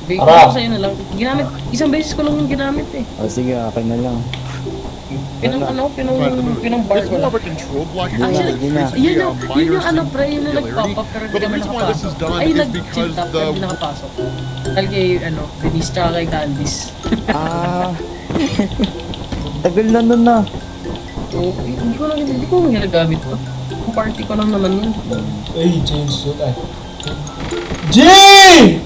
Bigay ko sa'yo na lang. Ginamit, isang beses ko lang yung ginamit eh. Sige, akin na lang. Pinang bar This ko will lang. have a control block Yun na, actually yun na. increase the Yun yung ano minor pre, yun yung singularity. nagpapapirad But the kami reason why this is nakapasok. done Ay, is nag-chill because tap, hindi nakapasok. Dahil kay, Denise tsaka kay Candice. Tagal na nun na. So, hindi ko ginagamit to. Party ko lang naman yun. Ay, James suit ay. Jay!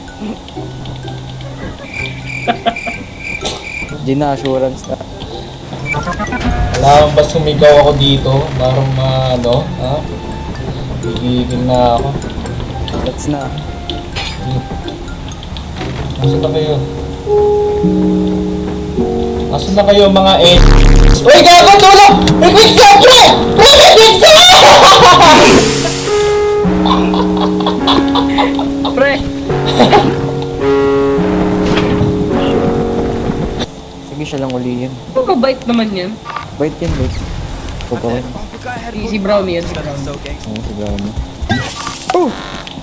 Gina, assurance na. Alam ba sumigaw ako dito? Parang ha? Gigigil na ako. Let's na. Nasaan na kayo? Nasaan na kayo mga Uy, gago! Wala! Request ka, pre! Wala! Request ka! Pre! Sige, siya lang uli yun. Pagka-bite naman yan. Bait yan, bait. Pagkawan. Si Brownie yan, si Brownie. Oo, siguro na.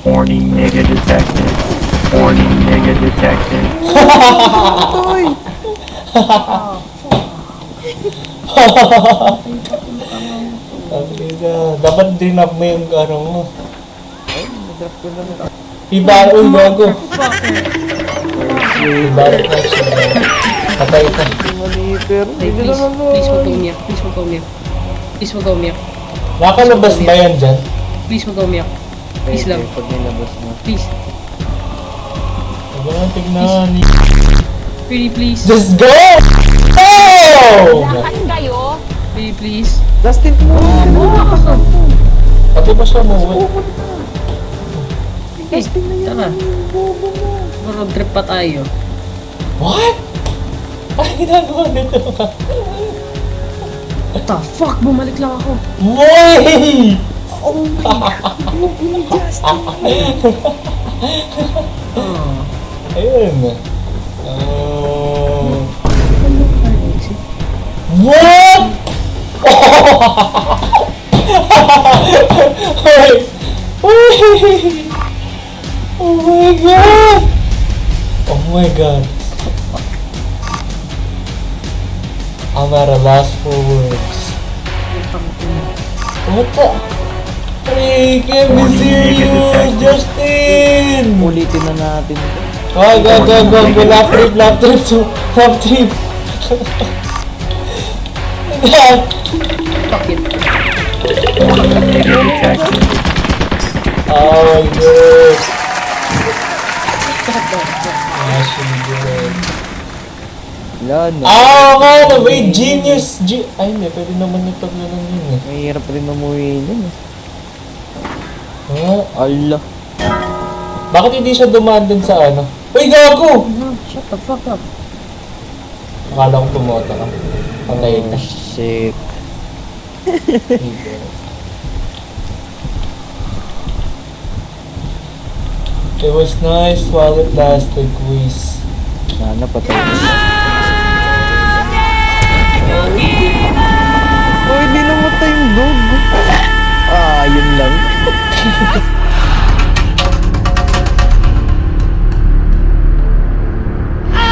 Warning, nigga detected. Warning, nigga detected. Dapat dinap mo yung mo. Ay, nadrap ko na lang. Ibaro, gago. Ibaro na siya. Patay ka. Monitor. Ay, please, please huwag ka umiyak. Please huwag ka umiyak. Please huwag ka umiyak. Nakalabas ba yan dyan? Please huwag ka umiyak. Please lang. Pag nilabas mo. Please. Huwag mo nang tignan. Pretty please. Just go! Go! Nakain kayo? Pretty please. Justin, Pati ba siya mo? Eh, tara. Road trip pa tayo. What? Ano ginagawa nito? What the fuck? Bumalik lang ako. Boy! Oh my god. Justin. Ayun. What? Wait. Wait. Oh my god. Oh my god. I'm at a loss for words. What the? Freak, can't be serious, Justin! ulitin na natin ito. Oh, go, lap trip, lap trip. Fuck it. Warning, nigga detected. Oh my god. Actually good. Wala na. Man, wait, genius! Ay, hindi, pwede naman yung paglalang yun eh. Mahirap rin umuwi yun eh. Huh? Allah. Bakit hindi siya dumaan dun sa ano? Uy, gago! No, shut the fuck up. Akala ko tumota ka. Patay Oh, ka. shit. It was nice while it lasted, quiz. Sana patay na. Oh, hindi namatay yung dog. Yun lang.